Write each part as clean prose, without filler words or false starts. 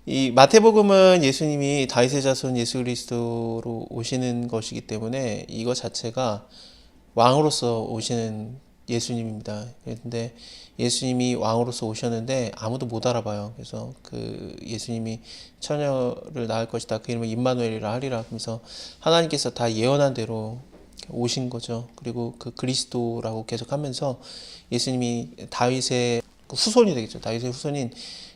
이 마태복음은 예수님이 다윗의 자손 예수 그리스도로 오시는 것이기 때문에 이거 자체가 왕으로서 오시는 예수님입니다. 그런데 예수님이 왕으로서 오셨는데 아무도 못 알아봐요. 그래서 그 예수님이 처녀를 낳을 것이다. 그 이름을 임마누엘이라 하리라. 그러면서 하나님께서 다 예언한 대로 오신 거죠. 그리고 그 그리스도라고 계속하면서 예수님이 다윗의 후손이 되겠죠. 다윗의 후손인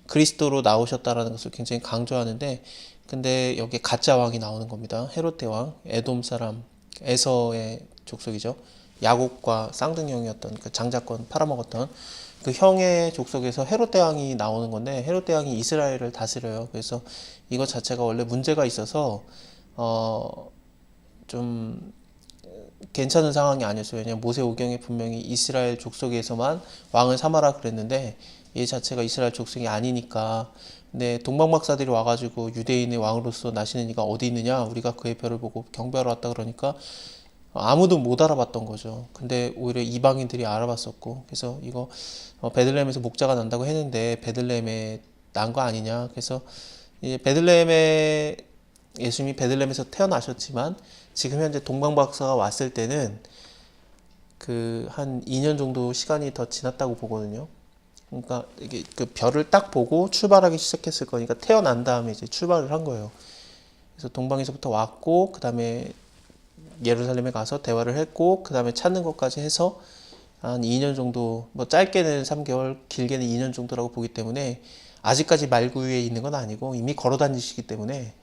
그리스도로 나오셨다라는 것을 굉장히 강조하는데, 근데 여기에 가짜 왕이 나오는 겁니다. 헤롯 대왕, 에돔 사람, 에서의 족속이죠. 야곱과 쌍둥이형이었던 그 장자권 팔아먹었던 그 형의 족속에서 헤롯 대왕이 나오는 건데, 헤롯 대왕이 이스라엘을 다스려요. 그래서 이것 자체가 원래 문제가 있어서 좀 괜찮은 상황이 아니었어요. 왜냐하면 모세오경에 분명히 이스라엘 족속에서만 왕을 삼아라 그랬는데 얘 자체가 이스라엘 족속이 아니니까. 근데 동방박사들이 와가지고 유대인의 왕으로서 나시는 이가 어디 있느냐, 우리가 그의 별을 보고 경배하러 왔다 그러니까 아무도 못 알아봤던 거죠. 근데 오히려 이방인들이 알아봤었고, 그래서 이거 베들레헴에서 목자가 난다고 했는데 베들레헴에 난 거 아니냐. 그래서 이제 베들레헴에 예수님이 베들레헴에서 태어나셨지만 지금 현재 동방박사가 왔을 때는 그 한 2년 정도 시간이 더 지났다고 보거든요. 그러니까 이게 그 별을 딱 보고 출발하기 시작했을 거니까 태어난 다음에 이제 출발을 한 거예요. 그래서 동방에서부터 왔고 그 다음에 예루살렘에 가서 대화를 했고 그 다음에 찾는 것까지 해서 한 2년 정도, 뭐 짧게는 3개월, 길게는 2년 정도라고 보기 때문에 아직까지 말구유에 있는 건 아니고 이미 걸어 다니시기 때문에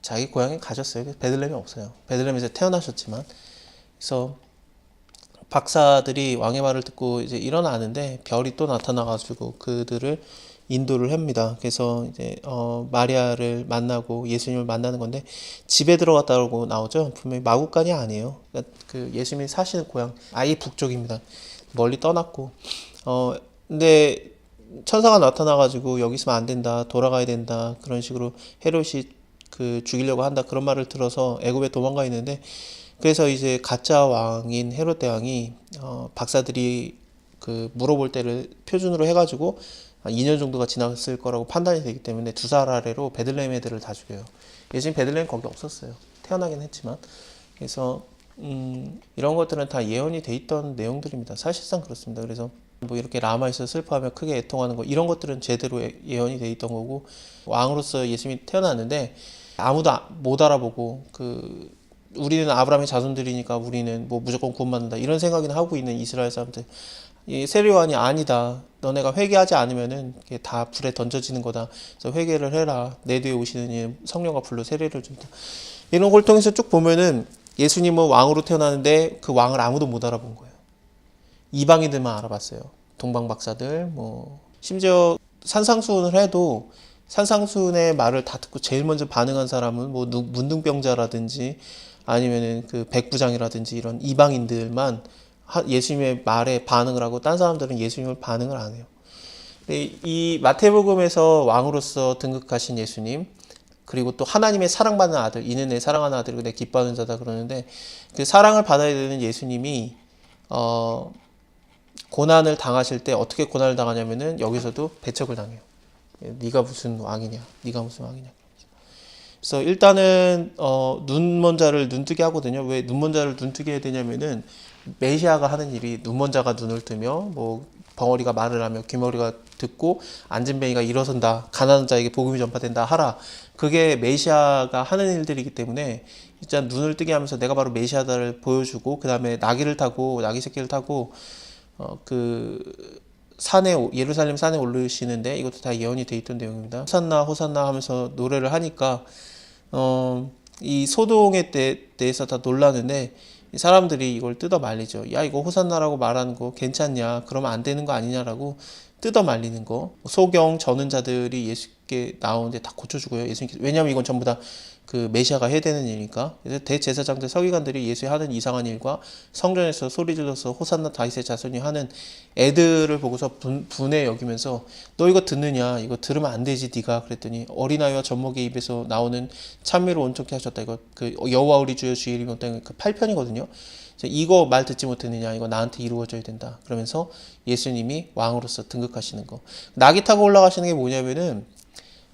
자기 고향에 가셨어요. 베들레헴이 없어요. 베들레헴에서 태어나셨지만. 그래서 박사들이 왕의 말을 듣고 이제 일어나는데 별이 또 나타나가지고 그들을 인도를 합니다. 그래서 이제 마리아를 만나고 예수님을 만나는 건데 집에 들어갔다고 나오죠. 분명히 마구간이 아니에요. 그러니까 그 예수님이 사시는 고향 아예 북쪽입니다. 멀리 떠났고 근데 천사가 나타나가지고 여기 있으면 안 된다, 돌아가야 된다, 그런 식으로 헤롯이 그 죽이려고 한다, 그런 말을 들어서 애굽에 도망가 있는데, 그래서 이제 가짜 왕인 헤롯 대왕이 박사들이 그 물어볼 때를 표준으로 해가지고 한 2년 정도가 지났을 거라고 판단이 되기 때문에 2살 아래로 베들레헴 애들을 다 죽여요. 예수님 베들레헴 거기 없었어요. 태어나긴 했지만. 그래서 이런 것들은 다 예언이 돼 있던 내용들입니다. 사실상 그렇습니다. 그래서 뭐 이렇게 라마에서 슬퍼하며 크게 애통하는 거, 이런 것들은 제대로 예언이 돼 있던 거고, 왕으로서 예수님이 태어났는데 아무도 못 알아보고 그 우리는 아브라함의 자손들이니까 우리는 뭐 무조건 구원받는다 이런 생각이나 하고 있는 이스라엘 사람들, 이 세례요한이 아니다, 너네가 회개하지 않으면은 다 불에 던져지는 거다, 그래서 회개를 해라, 내 뒤에 오시는 이 성령과 불로 세례를 준다, 이런 걸 통해서 쭉 보면은 예수님은 왕으로 태어나는데 그 왕을 아무도 못 알아본 거예요. 이방인들만 알아봤어요. 동방박사들, 뭐 심지어 산상수훈을 해도 산상수훈의 말을 다 듣고 제일 먼저 반응한 사람은 뭐 문둥병자라든지 아니면은 그 백부장이라든지 이런 이방인들만 예수님의 말에 반응을 하고, 딴 사람들은 예수님을 반응을 안 해요. 이 마태복음에서 왕으로서 등극하신 예수님, 그리고 또 하나님의 사랑받는 아들, 이는 내 사랑하는 아들이고 내 기뻐하는 자다 그러는데, 그 사랑을 받아야 되는 예수님이 고난을 당하실 때 어떻게 고난을 당하냐면은 여기서도 배척을 당해요. 네가 무슨 왕이냐, 네가 무슨 왕이냐. 그래서 일단은 눈먼 자를 눈뜨게 하거든요. 왜 눈먼 자를 눈뜨게 해야 되냐면은 메시아가 하는 일이 눈먼 자가 눈을 뜨며, 뭐 벙어리가 말을 하며 귀머리가 듣고 앉은뱅이가 일어선다, 가난한 자에게 복음이 전파된다 하라. 그게 메시아가 하는 일들이기 때문에 일단 눈을 뜨게 하면서 내가 바로 메시아다를 보여주고, 그 다음에 나귀를 타고, 나귀 새끼를 타고 그 산에, 예루살렘 산에 오르시는데, 이것도 다 예언이 돼 있던 내용입니다. 호산나 호산나 하면서 노래를 하니까 이 소동에 대해서 다 놀라는데 사람들이 이걸 뜯어 말리죠. 야, 이거 호산나라고 말하는 거 괜찮냐, 그러면 안 되는 거 아니냐라고 뜯어 말리는 거. 소경 저는 자들이 예수께 나오는데 다 고쳐주고요. 예수님께서, 왜냐하면 이건 전부 다 그 메시아가 해야 되는 일이니까. 그래서 대제사장들, 서기관들이 예수의 하는 이상한 일과 성전에서 소리 질러서 호산나 다윗의 자손이 하는 애들을 보고서 분해 여기면서, 너 이거 듣느냐, 이거 들으면 안 되지 네가, 그랬더니 어린아이와 젖먹이 입에서 나오는 찬미로 온전케 하셨다. 이거 그 여호와 우리 주여 주의 이름이 온다는 그 8편이거든요. 이거 말 듣지 못했느냐, 이거 나한테 이루어져야 된다. 그러면서 예수님이 왕으로서 등극하시는 거. 낙이 타고 올라가시는 게 뭐냐면은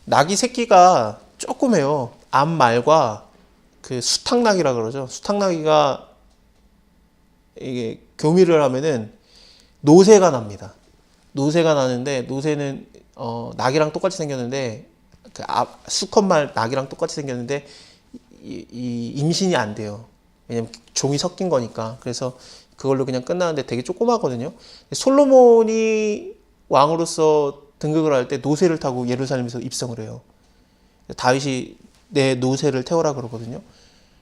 낙이 새끼가 조그매요. 암말과 그 수탉낙이라 그러죠. 수탉낙이가 이게 교미를 하면은 노새가 납니다. 노새가 나는데 노새는 낙이랑 똑같이 생겼는데 그 수컷말 낙이랑 똑같이 생겼는데 이 임신이 안 돼요. 왜냐면 종이 섞인 거니까. 그래서 그걸로 그냥 끝나는데 되게 조그마거든요. 솔로몬이 왕으로서 등극을 할 때 노새를 타고 예루살렘에서 입성을 해요. 다윗이 내 노새를 태워라 그러거든요.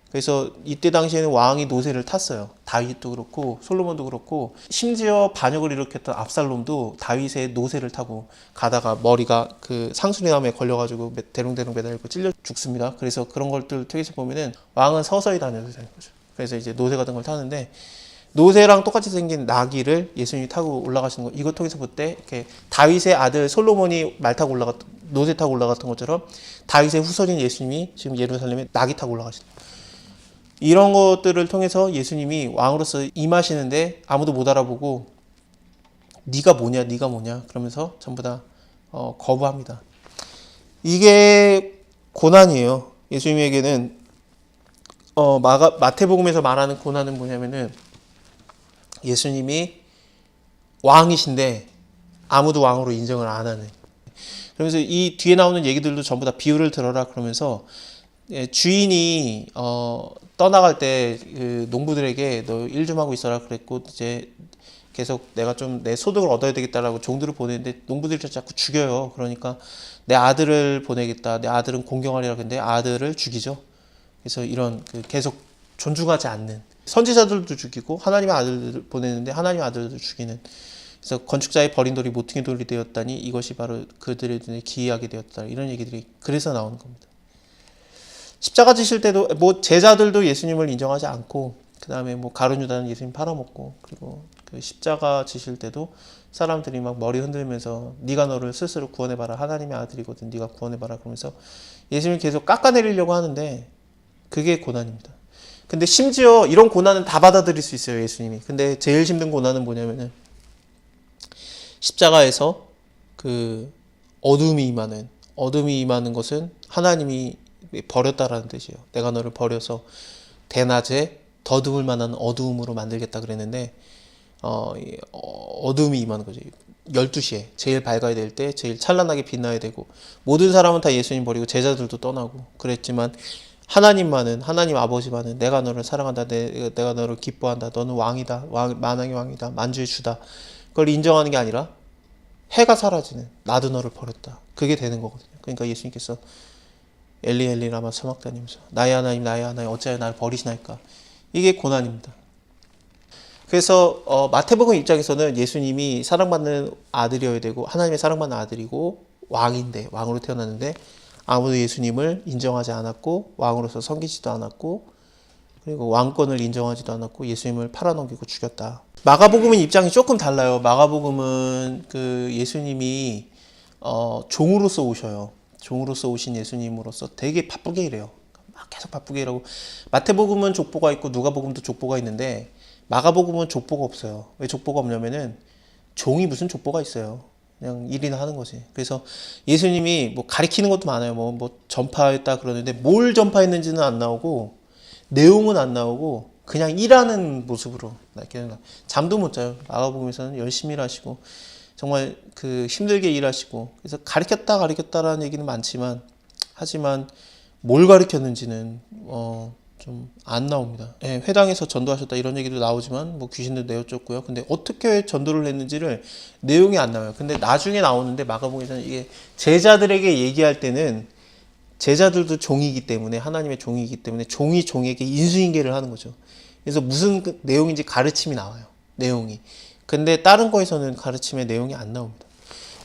그래서 이때 당시에는 왕이 노새를 탔어요. 다윗도 그렇고 솔로몬도 그렇고 심지어 반역을 일으켰던 압살롬도 다윗의 노새를 타고 가다가 머리가 그 상수리나무에 걸려가지고 대롱대롱 매달리고 찔려 죽습니다. 그래서 그런 것들 통해서 보면은 왕은 서서히 다녀도 되는 거죠. 그래서 이제 노새 같은 걸 타는데 노새랑 똑같이 생긴 나귀를 예수님이 타고 올라가시는 거, 이거 통해서 볼 때 이렇게 다윗의 아들 솔로몬이 말 타고 노새 타고 올라갔던 것처럼 다윗의 후손인 예수님이 지금 예루살렘에 나귀 타고 올라가시는 거예요. 이런 것들을 통해서 예수님이 왕으로서 임하시는데 아무도 못 알아보고 네가 뭐냐 그러면서 전부 다 거부합니다. 이게 고난이에요. 예수님에게는 마태복음에서 말하는 고난은 뭐냐면은 예수님이 왕이신데 아무도 왕으로 인정을 안 하는. 그러면서 이 뒤에 나오는 얘기들도 전부 다 비유를 들어라 그러면서 주인이 떠나갈 때 그 농부들에게 너 일 좀 하고 있어라 그랬고 이제 계속 내가 좀 내 소득을 얻어야 되겠다라고 종들을 보내는데 농부들이 자꾸 죽여요. 그러니까 내 아들을 보내겠다. 내 아들은 공경하리라 근데 아들을 죽이죠. 그래서 이런 그 계속 존중하지 않는 선지자들도 죽이고 하나님의 아들을 보내는데 하나님의 아들도 죽이는. 그래서 건축자의 버린 돌이 모퉁이 돌이 되었다니 이것이 바로 그들의 눈에 기이하게 되었다. 이런 얘기들이 그래서 나오는 겁니다. 십자가 지실 때도 뭐 제자들도 예수님을 인정하지 않고 그 다음에 뭐 가룟유다는 예수님 팔아먹고 그리고 그 십자가 지실 때도 사람들이 막 머리 흔들면서 네가 너를 스스로 구원해봐라 하나님의 아들이거든 네가 구원해봐라 그러면서 예수님을 계속 깎아내리려고 하는데 그게 고난입니다. 근데 심지어 이런 고난은 다 받아들일 수 있어요 예수님이. 근데 제일 힘든 고난은 뭐냐면은 십자가에서 그 어둠이 임하는 것은 하나님이 버렸다라는 뜻이에요. 내가 너를 버려서 대낮에 더듬을 만한 어두움으로 만들겠다 그랬는데 어둠이 임하는 거죠. 12시에 제일 밝아야 될 때 제일 찬란하게 빛나야 되고 모든 사람은 다 예수님 버리고 제자들도 떠나고 그랬지만 하나님만은 하나님 아버지만은 내가 너를 사랑한다. 내가 너를 기뻐한다. 너는 왕이다. 만왕의 왕이다. 만주의 주다. 그걸 인정하는 게 아니라 해가 사라지는 나도 너를 버렸다. 그게 되는 거거든요. 그러니까 예수님께서 엘리 엘리 라마 사막다니면서 나의 하나님 어찌하여 나를 버리시나이까. 이게 고난입니다. 그래서 마태복음 입장에서는 예수님이 사랑받는 아들이어야 되고 하나님의 사랑받는 아들이고 왕인데 왕으로 태어났는데 아무도 예수님을 인정하지 않았고 왕으로서 섬기지도 않았고 그리고 왕권을 인정하지도 않았고 예수님을 팔아넘기고 죽였다. 마가복음은 입장이 조금 달라요. 마가복음은 그 예수님이 종으로서 오셔요. 종으로서 오신 예수님으로서 되게 바쁘게 일해요. 막 계속 바쁘게 일하고 마태복음은 족보가 있고 누가복음도 족보가 있는데 마가복음은 족보가 없어요. 왜 족보가 없냐면은 종이 무슨 족보가 있어요. 그냥 일이나 하는 거지. 그래서 예수님이 뭐 가리키는 것도 많아요. 뭐 전파했다 그러는데 뭘 전파했는지는 안 나오고 내용은 안 나오고 그냥 일하는 모습으로 잠도 못 자요. 마가복음에서는 열심히 일하시고 정말 그 힘들게 일하시고 그래서 가리켰다라는 얘기는 많지만 하지만 뭘 가리켰는지는 좀 안 나옵니다. 예, 회당에서 전도하셨다 이런 얘기도 나오지만 뭐 귀신도 내어쫓고요. 근데 어떻게 전도를 했는지를 내용이 안 나와요. 근데 나중에 나오는데 마가복음에서는 이게 제자들에게 얘기할 때는 제자들도 종이기 때문에 하나님의 종이기 때문에 종이 종에게 인수인계를 하는 거죠. 그래서 무슨 내용인지 가르침이 나와요. 내용이. 근데 다른 거에서는 가르침의 내용이 안 나옵니다.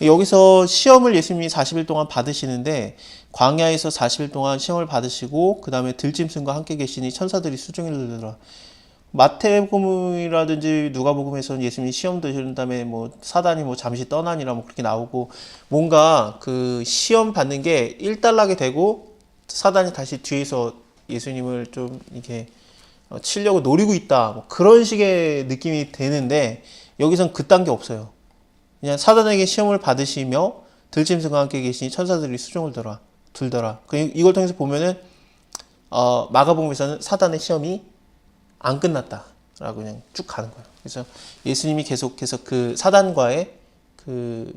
여기서 시험을 예수님이 40일 동안 받으시는데 광야에서 40일 동안 시험을 받으시고 그 다음에 들짐승과 함께 계시니 천사들이 수종을 들더라. 마태복음이라든지 누가복음에서는 예수님이 시험 드신 다음에 뭐 사단이 뭐 잠시 떠나니라 뭐 그렇게 나오고 뭔가 그 시험 받는 게 일단락이 되고 사단이 다시 뒤에서 예수님을 좀 이렇게 치려고 노리고 있다 뭐 그런 식의 느낌이 되는데 여기선 그딴 게 없어요. 그냥 사단에게 시험을 받으시며 들짐승과 함께 계시니 천사들이 수종을 들더라. 이걸 통해서 보면은 마가복음에서는 사단의 시험이 안 끝났다라고 그냥 쭉 가는 거예요. 그래서 예수님이 계속해서 그 사단과의 그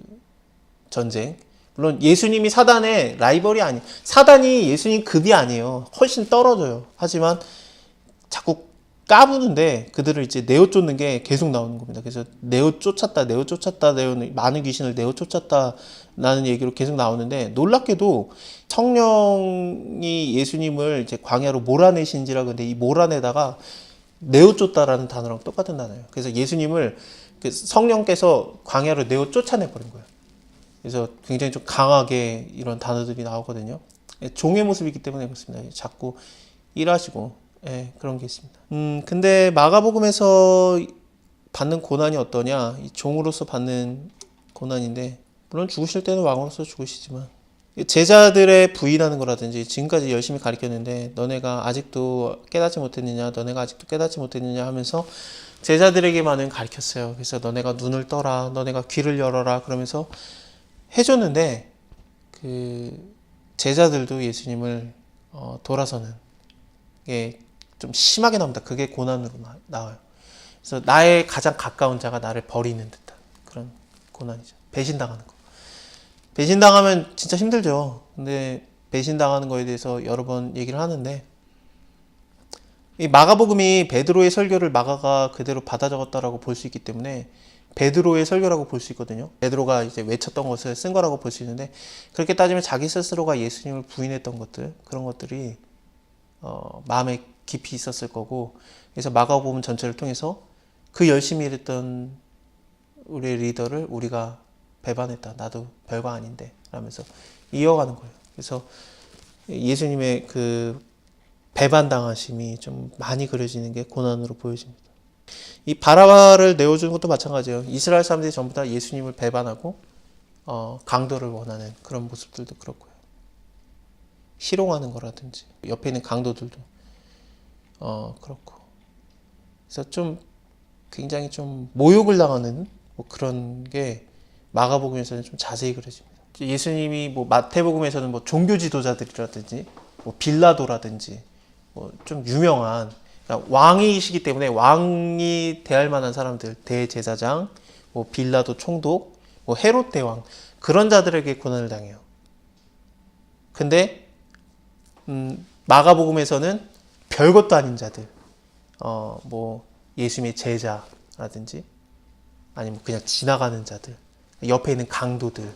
전쟁, 물론 예수님이 사단의 라이벌이 아니, 사단이 예수님 급이 아니에요. 훨씬 떨어져요. 하지만 자꾸 까부는데 그들을 이제 내어 쫓는 게 계속 나오는 겁니다. 그래서 내어 쫓았다, 많은 귀신을 내어 쫓았다라는 얘기로 계속 나오는데, 놀랍게도 성령이 예수님을 이제 광야로 몰아내신지라, 근데 이 몰아내다가 내어 쫓다라는 단어랑 똑같은 단어예요. 그래서 예수님을 성령께서 광야로 내어 쫓아내 버린 거예요. 그래서 굉장히 좀 강하게 이런 단어들이 나오거든요. 종의 모습이기 때문에 그렇습니다. 자꾸 일하시고, 그런 게 있습니다. 근데 마가복음에서 받는 고난이 어떠냐? 이 종으로서 받는 고난인데, 물론 죽으실 때는 왕으로서 죽으시지만, 제자들의 부인하는 거라든지, 지금까지 열심히 가르쳤는데 너네가 아직도 깨닫지 못했느냐, 하면서 제자들에게만은 가르쳤어요. 그래서 너네가 눈을 떠라, 너네가 귀를 열어라 그러면서 해줬는데, 그 제자들도 예수님을 돌아서는 게 좀 심하게 나옵니다. 그게 고난으로 나와요. 그래서 나의 가장 가까운 자가 나를 버리는 듯한 그런 고난이죠. 배신당하는 거. 배신당하면 진짜 힘들죠. 근데 배신당하는 거에 대해서 여러 번 얘기를 하는데, 이 마가복음이 베드로의 설교를 마가가 그대로 받아 적었다라고 볼 수 있기 때문에 베드로의 설교라고 볼 수 있거든요. 베드로가 이제 외쳤던 것을 쓴 거라고 볼 수 있는데, 그렇게 따지면 자기 스스로가 예수님을 부인했던 것들, 그런 것들이 마음에 깊이 있었을 거고, 그래서 마가복음 전체를 통해서 그 열심히 일했던 우리의 리더를 우리가 배반했다. 나도 별거 아닌데 라면서 이어가는 거예요. 그래서 예수님의 그 배반당하심이 좀 많이 그려지는 게 고난으로 보여집니다. 이 바라바를 내어주는 것도 마찬가지예요. 이스라엘 사람들이 전부 다 예수님을 배반하고 강도를 원하는 그런 모습들도 그렇고요. 희롱하는 거라든지 옆에 있는 강도들도 그렇고, 그래서 좀 굉장히 좀 모욕을 당하는 뭐 그런 게 마가복음에서는 좀 자세히 그려집니다. 예수님이 뭐 마태복음에서는 뭐 종교 지도자들이라든지 뭐 빌라도라든지 뭐 좀 유명한, 그러니까 왕이시기 때문에 왕이 대할 만한 사람들, 대제사장, 뭐 빌라도 총독, 뭐 헤롯 대왕, 그런 자들에게 고난을 당해요. 근데 마가복음에서는 별것도 아닌 자들, 뭐 예수님의 제자라든지 아니면 그냥 지나가는 자들, 옆에 있는 강도들,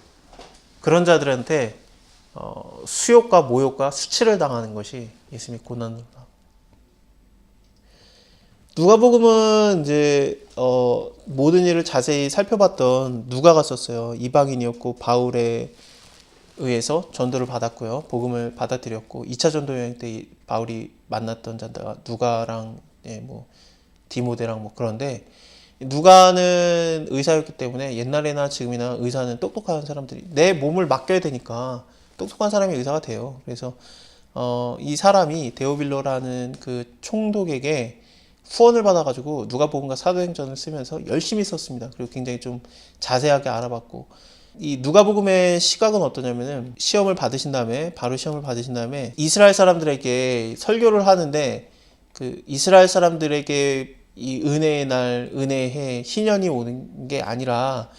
그런 자들한테 수욕과 모욕과 수치를 당하는 것이 예수님의 고난으로 나옵니다. 누가복음은 이제 모든 일을 자세히 살펴봤던 누가가 썼어요. 이방인이었고 바울에 의해서 전도를 받았고요. 복음을 받아들였고 2차 전도 여행 때 바울이 만났던 자가 누가랑 뭐 디모데랑 뭐 그런데, 누가는 의사였기 때문에 옛날에나 지금이나 의사는 똑똑한 사람들이, 내 몸을 맡겨야 되니까 똑똑한 사람이 의사가 돼요. 그래서 이 사람이 데오빌로라는 그 총독에게 후원을 받아가지고 누가복음과 사도행전을 쓰면서 열심히 썼습니다. 그리고 굉장히 좀 자세하게 알아봤고, 이 누가복음의 시각은 어떠냐면은 바로 시험을 받으신 다음에 이스라엘 사람들에게 설교를 하는데, 그 이스라엘 사람들에게 이 은혜의 날, 은혜의 해, 희년이 오는 게 아니라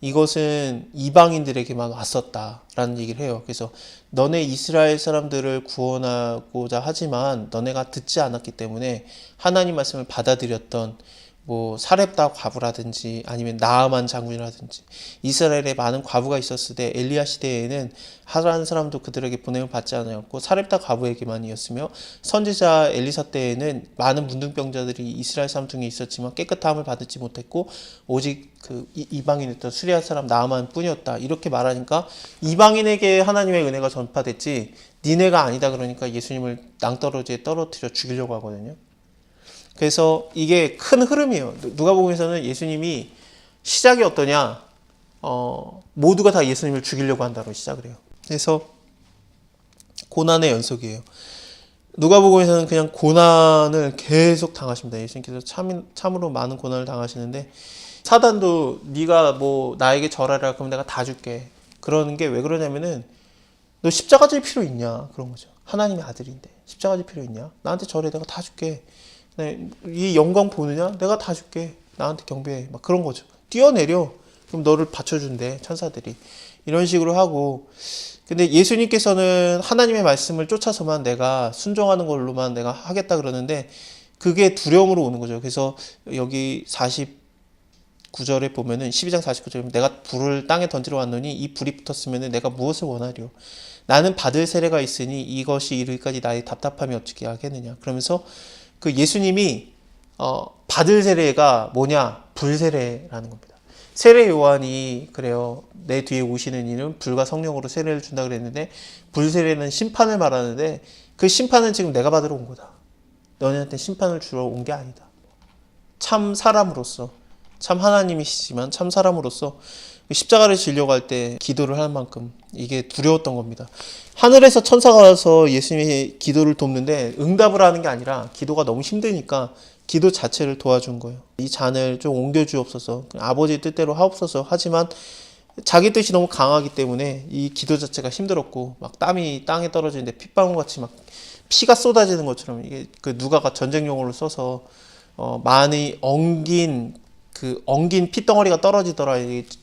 이것은 이방인들에게만 왔었다라는 얘기를 해요. 그래서 너네 이스라엘 사람들을 구원하고자 하지만 너네가 듣지 않았기 때문에 하나님 말씀을 받아들였던 뭐 사렙다 과부라든지 아니면 나아만 장군이라든지, 이스라엘에 많은 과부가 있었을 때 엘리야 시대에는 하라는 사람도 그들에게 보냄을 받지 않았고 사렙다 과부에게만이었으며, 선지자 엘리사 때에는 많은 문둥병자들이 이스라엘 사람 중에 있었지만 깨끗함을 받지 못했고 오직 그 이방인이었던 수리아 사람 나아만 뿐이었다, 이렇게 말하니까 이방인에게 하나님의 은혜가 전파됐지 니네가 아니다, 그러니까 예수님을 낭떠러지에 떨어뜨려 죽이려고 하거든요. 그래서 이게 큰 흐름이에요. 누가복음에서는 예수님이 시작이 어떠냐, 모두가 다 예수님을 죽이려고 한다고 시작을 해요. 그래서 고난의 연속이에요. 누가복음에서는 그냥 고난을 계속 당하십니다. 예수님께서 참으로 많은 고난을 당하시는데, 사단도 네가 뭐 나에게 절하라 그러면 내가 다 줄게, 그러는 게 왜 그러냐면은 너 십자가 질 필요 있냐 그런 거죠. 하나님의 아들인데 십자가 질 필요 있냐? 나한테 절해, 내가 다 줄게. 이 영광 보느냐? 내가 다 줄게. 나한테 경배해. 막 그런 거죠. 뛰어내려. 그럼 너를 받쳐준대 천사들이. 이런 식으로 하고, 근데 예수님께서는 하나님의 말씀을 쫓아서만 내가 순종하는 걸로만 내가 하겠다 그러는데 그게 두려움으로 오는 거죠. 그래서 여기 49절에 보면은 12장 49절에 내가 불을 땅에 던지러 왔노니 이 불이 붙었으면 내가 무엇을 원하리요? 나는 받을 세례가 있으니 이것이 이르기까지 나의 답답함이 어떻게 하겠느냐. 그러면서 그 예수님이 받을 세례가 뭐냐? 불세례라는 겁니다. 세례 요한이 그래요. 내 뒤에 오시는 이는 불과 성령으로 세례를 준다 그랬는데 불세례는 심판을 말하는데 그 심판은 지금 내가 받으러 온 거다. 너네한테 심판을 주러 온 게 아니다. 참 사람으로서, 참 하나님이시지만 참 사람으로서 십자가를 지려고 할 때 기도를 할 만큼 이게 두려웠던 겁니다. 하늘에서 천사가 와서 예수님의 기도를 돕는데 응답을 하는 게 아니라 기도가 너무 힘드니까 기도 자체를 도와준 거예요. 이 잔을 좀 옮겨주옵소서, 아버지 뜻대로 하옵소서. 하지만 자기 뜻이 너무 강하기 때문에 이 기도 자체가 힘들었고 막 땀이 땅에 떨어지는데 핏방울같이 막 피가 쏟아지는 것처럼, 이게 그 누가가 전쟁 용어로 써서 많이 엉긴 핏덩어리가 떨어지더라.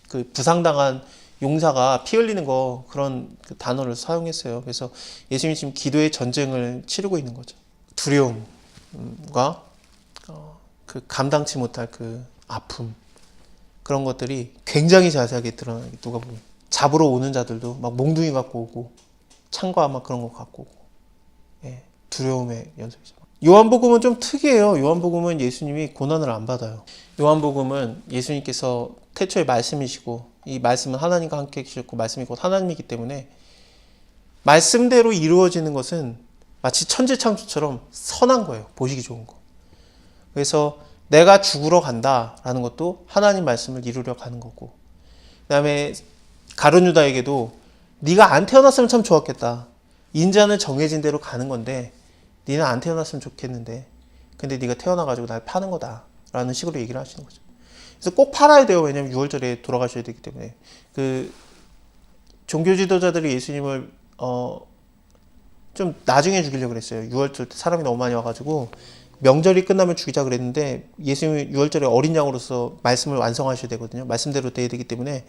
그 부상당한 용사가 피 흘리는 거, 그런 그 단어를 사용했어요. 그래서 예수님이 지금 기도의 전쟁을 치르고 있는 거죠. 두려움과 그 감당치 못할 그 아픔, 그런 것들이 굉장히 자세하게 드러나게, 누가 보면 잡으러 오는 자들도 막 몽둥이 갖고 오고 창과 막 그런 거 갖고 오고, 예, 두려움의 연속이죠. 요한복음은 좀 특이해요. 요한복음은 예수님이 고난을 안 받아요. 요한복음은 예수님께서 태초에 말씀이시고 이 말씀은 하나님과 함께 계셨고 말씀이 곧 하나님이기 때문에 말씀대로 이루어지는 것은 마치 천지창조처럼 선한 거예요. 보시기 좋은 거. 그래서 내가 죽으러 간다라는 것도 하나님 말씀을 이루려 가는 거고, 그 다음에 가룟 유다에게도 네가 안 태어났으면 참 좋았겠다. 인자는 정해진 대로 가는 건데 니는 안 태어났으면 좋겠는데 근데 네가 태어나가지고 날 파는 거다 라는 식으로 얘기를 하시는 거죠. 그래서 꼭 팔아야 돼요. 왜냐면 6월절에 돌아가셔야 되기 때문에. 그 종교 지도자들이 예수님을 좀 나중에 죽이려고 그랬어요. 6월절 때 사람이 너무 많이 와가지고 명절이 끝나면 죽이자 그랬는데 예수님이 6월절에 어린 양으로서 말씀을 완성하셔야 되거든요. 말씀대로 돼야 되기 때문에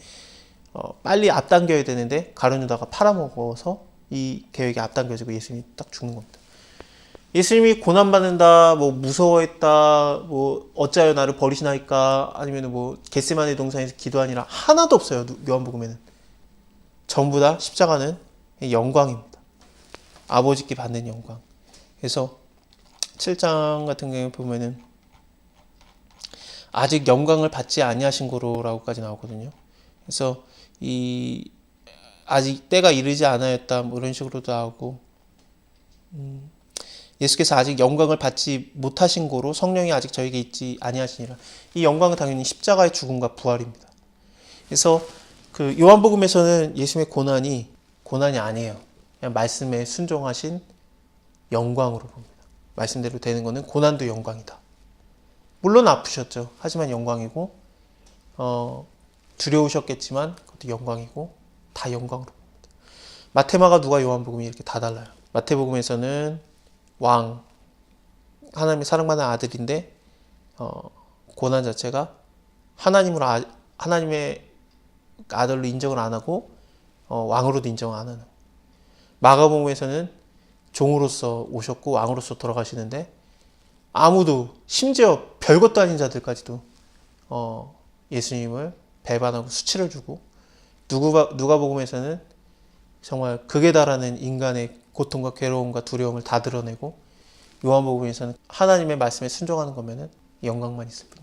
빨리 앞당겨야 되는데 가룟 유다가 팔아먹어서 이 계획이 앞당겨지고 예수님이 딱 죽는 겁니다. 예수님이 고난받는다, 뭐 무서워했다, 뭐 어찌하여 나를 버리시나이까, 아니면 뭐 겟세마네 동산에서 기도하니라, 하나도 없어요. 요한복음에는. 전부 다 십자가는 영광입니다. 아버지께 받는 영광. 그래서 7장 같은 경우에 보면은 아직 영광을 받지 아니하신 거로라고까지 나오거든요. 그래서 이 아직 때가 이르지 않았다, 뭐 이런 식으로도 나오고, 예수께서 아직 영광을 받지 못하신 고로 성령이 아직 저에게 있지 아니하시니라. 이 영광은 당연히 십자가의 죽음과 부활입니다. 그래서 그 요한복음에서는 예수님의 고난이 아니에요. 그냥 말씀에 순종하신 영광으로 봅니다. 말씀대로 되는 것은 고난도 영광이다. 물론 아프셨죠. 하지만 영광이고, 두려우셨겠지만 그것도 영광이고, 다 영광으로 봅니다. 마테마가 누가 요한복음이 이렇게 다 달라요. 마태복음에서는 왕, 하나님의 사랑받는 아들인데 고난 자체가 하나님의 아들로 인정을 안 하고 왕으로도 인정을 안 하는. 마가복음에서는 종으로서 오셨고 왕으로서 돌아가시는데 아무도, 심지어 별것도 아닌 자들까지도 예수님을 배반하고 수치를 주고, 누가복음에서는 정말 극에 달하는 인간의 고통과 괴로움과 두려움을 다 드러내고, 요한복음에서는 하나님의 말씀에 순종하는 거면은 영광만 있을 뿐입니다.